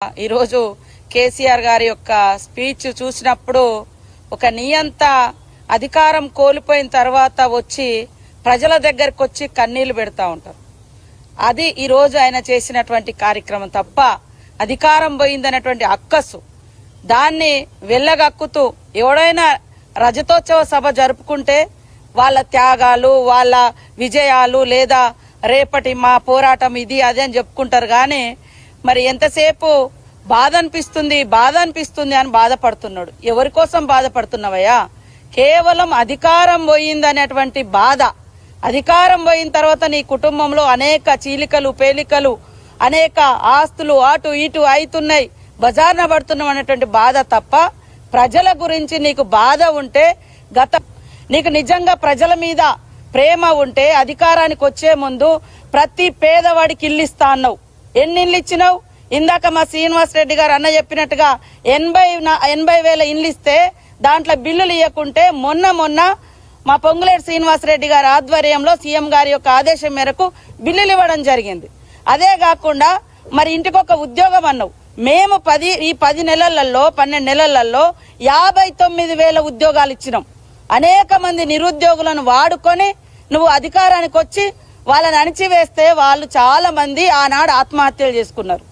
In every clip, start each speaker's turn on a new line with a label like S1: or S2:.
S1: ఈరోజు కేసీఆర్ గారి యొక్క స్పీచ్ చూసినప్పుడు ఒక నియంత అధికారం కోల్పోయిన తర్వాత వచ్చి ప్రజల దగ్గరకు వచ్చి కన్నీళ్లు పెడతా ఉంటారు. అది ఈరోజు ఆయన చేసినటువంటి కార్యక్రమం తప్ప అధికారం పోయిందనేటువంటి అక్కసు దాన్ని వెళ్ళగక్కుతూ ఎవడైనా రజతోత్సవ సభ జరుపుకుంటే వాళ్ళ త్యాగాలు వాళ్ళ విజయాలు లేదా రేపటి మా పోరాటం ఇది అదే అని చెప్పుకుంటారు. కానీ మరి ఎంతసేపు బాధ అనిపిస్తుంది అని బాధపడుతున్నాడు. ఎవరి కోసం బాధపడుతున్నావయ్యా? కేవలం అధికారం పోయిందనేటువంటి బాధ. అధికారం పోయిన తర్వాత నీ కుటుంబంలో అనేక చీలికలు పేలికలు అనేక ఆస్తులు అటు ఇటు అవుతున్నాయి, బజార్న పడుతున్నాం అనేటువంటి బాధ తప్ప ప్రజల గురించి నీకు బాధ ఉంటే నీకు నిజంగా ప్రజల మీద ప్రేమ ఉంటే అధికారానికి వచ్చే ముందు ప్రతి పేదవాడికి ఇల్లు ఇస్తా అన్నావు. ఎన్ని ఇల్లు ఇచ్చినావు? ఇందాక మా శ్రీనివాస్ రెడ్డి గారు అన్న చెప్పినట్టుగా 80,000 ఇల్లు ఇస్తే దాంట్లో బిల్లులు ఇవ్వకుంటే మొన్న మా పొంగులేటి శ్రీనివాస్ రెడ్డి గారి ఆధ్వర్యంలో సీఎం గారి యొక్క ఆదేశం మేరకు బిల్లులు ఇవ్వడం జరిగింది. అదే కాకుండా మరి ఇంటికొక ఉద్యోగం అన్నావు. మేము 10 నెలలలో 12 నెలలలో 59,000 ఉద్యోగాలు ఇచ్చినాం. అనేక మంది నిరుద్యోగులను వాడుకొని నువ్వు అధికారానికి వచ్చి వాళ్ళని అణిచివేస్తే వాళ్ళు చాలా మంది ఆనాడు ఆత్మహత్యలు చేసుకున్నారు.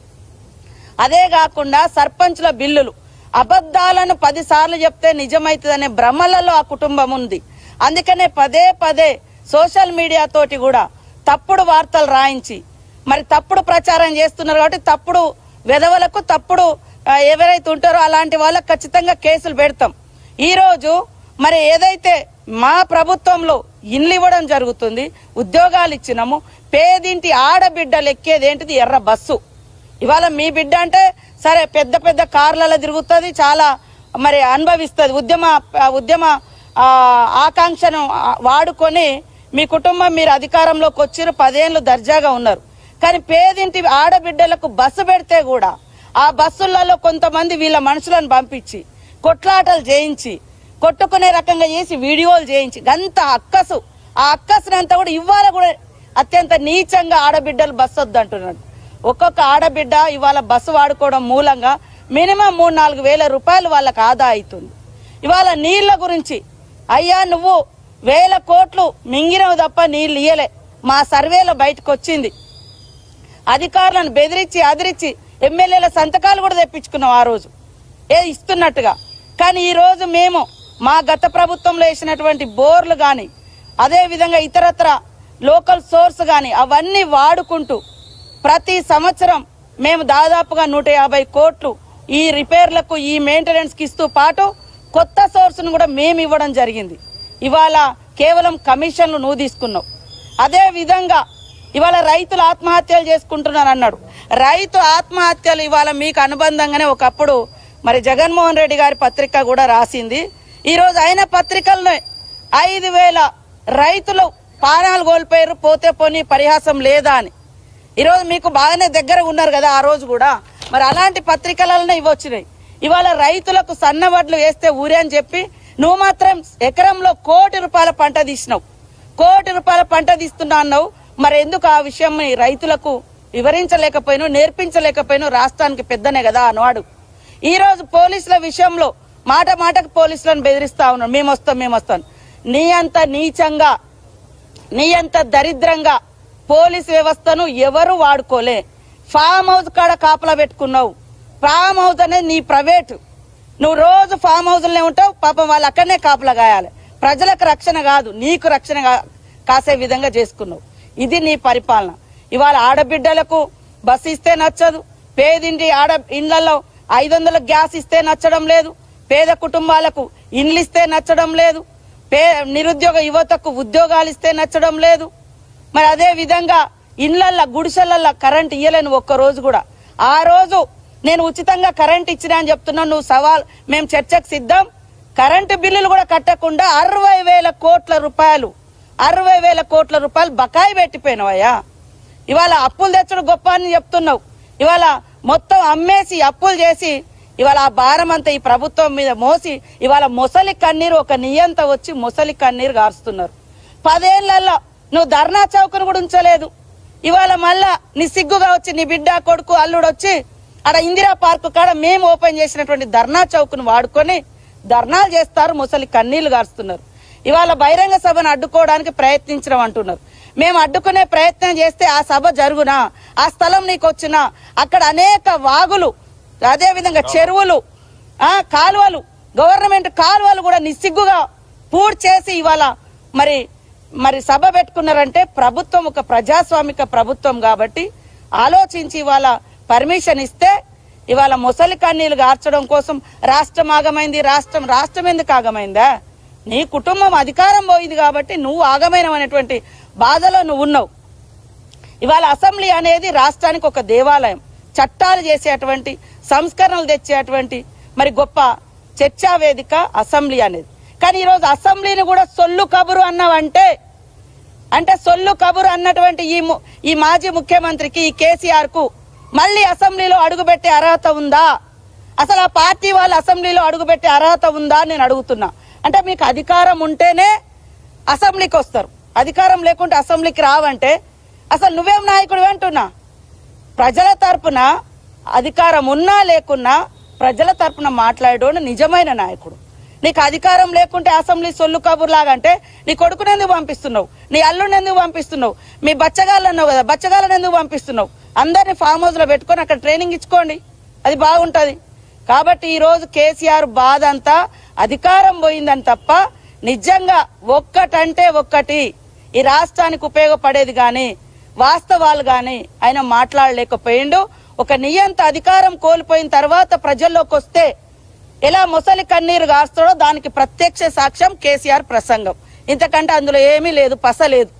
S1: అదే కాకుండా సర్పంచ్ల బిల్లులు అబద్ధాలను 10 సార్లు చెప్తే నిజమైతుందనే భ్రమలలో ఆ కుటుంబం ఉంది. అందుకనే పదే సోషల్ మీడియా తోటి కూడా తప్పుడు వార్తలు రాయించి మరి తప్పుడు ప్రచారం చేస్తున్నారు. కాబట్టి తప్పుడు వెధవలకు తప్పుడు ఎవరైతే ఉంటారో అలాంటి వాళ్ళకు ఖచ్చితంగా కేసులు పెడతాం. ఈరోజు మరి ఏదైతే మా ప్రభుత్వంలో ఇల్లు ఇవ్వడం జరుగుతుంది, ఉద్యోగాలు ఇచ్చినాము, పేదింటి ఆడబిడ్డలు ఎక్కేది ఏంటిది ఎర్ర బస్సు. ఇవాళ మీ బిడ్డ అంటే సరే పెద్ద కార్లలో తిరుగుతుంది, చాలా మరి అనుభవిస్తుంది. ఉద్యమ ఆకాంక్షను వాడుకొని మీ కుటుంబం మీరు అధికారంలోకి వచ్చి 10 ఏళ్ళు దర్జాగా ఉన్నారు. కానీ పేదింటి ఆడబిడ్డలకు బస్సు పెడితే కూడా ఆ బస్సులలో కొంతమంది వీళ్ళ మనుషులను పంపించి కొట్లాటలు చేయించి కొట్టుకునే రకంగా చేసి వీడియోలు చేయించి గంత అక్కసు ఆ అక్కసునంతా కూడా ఇవాళ కూడా అత్యంత నీచంగా ఆడబిడ్డలు బస్సు వద్దంటున్నాడు. ఒక్కొక్క ఆడబిడ్డ ఇవాళ బస్సు వాడుకోవడం మూలంగా మినిమం 3-4 వేల రూపాయలు వాళ్ళకి ఆదా అవుతుంది. ఇవాళ నీళ్ల గురించి అయ్యా నువ్వు 1000 కోట్లు మింగినవు తప్ప నీళ్లు ఇయ్యలే. మా సర్వేలో బయటకు వచ్చింది. అధికారులను బెదిరించి అదిరించి ఎమ్మెల్యేల సంతకాలు కూడా తెప్పించుకున్నాం ఆ రోజు ఇస్తున్నట్టుగా. కానీ ఈ రోజు మేము మా గత ప్రభుత్వంలో వేసినటువంటి బోర్లు గాని అదే విధంగా ఇతరత్ర లోకల్ సోర్స్ గాని అవన్నీ వాడుకుంటూ ప్రతి సంవత్సరం మేము దాదాపుగా 150 కోట్లు ఈ రిపేర్లకు ఈ మెయింటెనెన్స్ కి ఇస్తూ పాటు కొత్త సోర్స్ ను కూడా మేము ఇవ్వడం జరిగింది. ఇవాళ కేవలం కమిషన్లు నువ్వు తీసుకున్నావు. అదే విధంగా ఇవాళ రైతులు ఆత్మహత్యలు చేసుకుంటున్నారు అన్నాడు. రైతు ఆత్మహత్యలు ఇవాళ మీకు అనుబంధంగానే ఒకప్పుడు మరి జగన్మోహన్ రెడ్డి గారి పత్రిక కూడా రాసింది. ఈ రోజు ఆయన పత్రికల్లో 5,000 రైతులు ప్రాణాలు కోల్పోయారు, పోతే పోనీ పరిహాసం లేదా అని. ఈరోజు మీకు బాగానే దగ్గర ఉన్నారు కదా ఆ రోజు కూడా, మరి అలాంటి పత్రికలలోనే ఇవి వచ్చినాయి. ఇవాళ రైతులకు సన్నవడ్లు వేస్తే ఊరే అని చెప్పి నువ్వు మాత్రం ఎకరంలో ₹1 కోటి పంట తీసినావు. ₹1 కోటి పంట తీస్తున్నా అన్నావు. మరి ఎందుకు ఆ విషయం రైతులకు వివరించలేకపోయినా నేర్పించలేకపోయినా? రాష్ట్రానికి పెద్దనే కదా అన్నవాడు. ఈ రోజు పోలీసుల విషయంలో మాటకు పోలీసులను బెదిరిస్తా ఉన్నాడు, మేము వస్తాం. నీ అంత నీచంగా నీ అంత దరిద్రంగా పోలీస్ వ్యవస్థను ఎవరు వాడుకోలే. ఫామ్ హౌస్ కాడ కాపలా పెట్టుకున్నావు. ఫామ్ హౌస్ అనేది నీ ప్రైవేటు. నువ్వు రోజు ఫామ్ హౌస్లోనే ఉంటావు. పాపం వాళ్ళు అక్కడనే కాపలా కాయాలి. ప్రజలకు రక్షణ కాదు, నీకు రక్షణ కాసే విధంగా చేసుకున్నావు. ఇది నీ పరిపాలన. ఇవాళ ఆడబిడ్డలకు బస్సు ఇస్తే నచ్చదు, పేదింటి ఇళ్లలో 500 గ్యాస్ ఇస్తే నచ్చడం లేదు, పేద కుటుంబాలకు ఇండ్లు ఇస్తే నచ్చడం లేదు, నిరుద్యోగ యువతకు ఉద్యోగాలు ఇస్తే నచ్చడం లేదు. మరి అదే విధంగా ఇళ్లల్లో గుడిసెలల్లో కరెంట్ ఇయ్యలేను ఒక్కరోజు కూడా. ఆ రోజు నేను ఉచితంగా కరెంట్ ఇచ్చినా అని చెప్తున్నాను. నువ్వు మేము చర్చకు సిద్ధం. కరెంటు బిల్లులు కూడా కట్టకుండా 60,000 కోట్ల రూపాయలు బకాయి పెట్టిపోయినవయ్యా. ఇవాళ అప్పులు తెచ్చడం గొప్ప అని చెప్తున్నావు. ఇవాళ మొత్తం అమ్మేసి అప్పులు చేసి ఇవాళ ఆ భారం అంతా ఈ ప్రభుత్వం మీద మోసి ఇవాళ మొసలి కన్నీరు ఒక నియంత వచ్చి మొసలి కన్నీరు గారుస్తున్నారు. 10 ఏళ్లలో నువ్వు ధర్నా చౌకను కూడా ఉంచలేదు. ఇవాళ మళ్ళా నీ సిగ్గుగా వచ్చి నీ బిడ్డ కొడుకు అల్లుడు వచ్చి అక్కడ ఇందిరా పార్క్ కాడ మేము ఓపెన్ చేసినటువంటి ధర్నా చౌక్ను వాడుకొని ధర్నాలు చేస్తారు, ముసలి కన్నీళ్లు గారుస్తున్నారు. ఇవాళ బహిరంగ సభను అడ్డుకోవడానికి ప్రయత్నించడం అంటున్నారు. మేము అడ్డుకునే ప్రయత్నం చేస్తే ఆ సభ జరుగునా, ఆ స్థలం నీకు వచ్చినా, అక్కడ అనేక వాగులు, అదేవిధంగా చెరువులు, కాలువలు, గవర్నమెంట్ కాలువలు కూడా నిస్సిగ్గుగా పూర్తి చేసి ఇవాళ మరి సభ పెట్టుకున్నారంటే ప్రభుత్వం ఒక ప్రజాస్వామిక ప్రభుత్వం కాబట్టి ఆలోచించి ఇవాళ పర్మిషన్ ఇస్తే ఇవాళ ముసలి కన్నీళ్లు గార్చడం కోసం రాష్ట్రం ఆగమైంది. రాష్ట్రం ఎందుకు ఆగమైందా? నీ కుటుంబం అధికారం పోయింది కాబట్టి నువ్వు ఆగమైనటువంటి బాధలో నువ్వు ఉన్నావు. ఇవాళ అసెంబ్లీ అనేది రాష్ట్రానికి ఒక దేవాలయం, చట్టాలు చేసేటువంటి, సంస్కరణలు తెచ్చేటువంటి మరి గొప్ప చర్చా వేదిక అసెంబ్లీ అనేది. కానీ ఈరోజు అసెంబ్లీని కూడా సొల్లు కబురు అన్నావంటే, అంటే సొల్లు కబురు అన్నటువంటి ఈ మాజీ ముఖ్యమంత్రికి, ఈ కేసీఆర్ కు మళ్ళీ అసెంబ్లీలో అడుగుపెట్టే అర్హత ఉందా? అసలు ఆ పార్టీ వాళ్ళు అసెంబ్లీలో అడుగుపెట్టే అర్హత ఉందా నేను అడుగుతున్నా. అంటే మీకు అధికారం ఉంటేనే అసెంబ్లీకి వస్తారు, అధికారం లేకుంటే అసెంబ్లీకి రావంటే అసలు నువ్వేం నాయకుడు అంటున్నా? ప్రజల తరపున అధికారం ఉన్నా లేకున్నా ప్రజల తరపున మాట్లాడేటోడు నిజమైన నాయకుడు. నీకు అధికారం లేకుంటే అసెంబ్లీ సొల్లు కబుర్లాగంటే నీ కొడుకుని ఎందుకు పంపిస్తున్నావు? నీ అల్లుడిని ఎందుకు పంపిస్తున్నావు? మీ బచ్చగాళ్ళు అన్నావు కదా, బచ్చగాళ్ళని ఎందుకు పంపిస్తున్నావు? అందరినీ ఫామ్ హౌస్ లో పెట్టుకొని అక్కడ ట్రైనింగ్ ఇచ్చుకోండి, అది బాగుంటది. కాబట్టి ఈ రోజు కేసీఆర్ బాధ అంతా అధికారం పోయిందని తప్ప నిజంగా ఒక్కటంటే ఒక్కటి ఈ రాష్ట్రానికి ఉపయోగపడేది గాని వాస్తవాలు గాని ఆయన మాట్లాడలేకపోయిండు. ఒక నియంత అధికారం కోల్పోయిన తర్వాత ప్రజల్లోకి వస్తే ఎలా ముసలి కన్నీరు గాస్తాడో దానికి ప్రత్యక్ష సాక్ష్యం కేసీఆర్ ప్రసంగం. ఇంతకంటే అందులో ఏమీ లేదు, పస లేదు.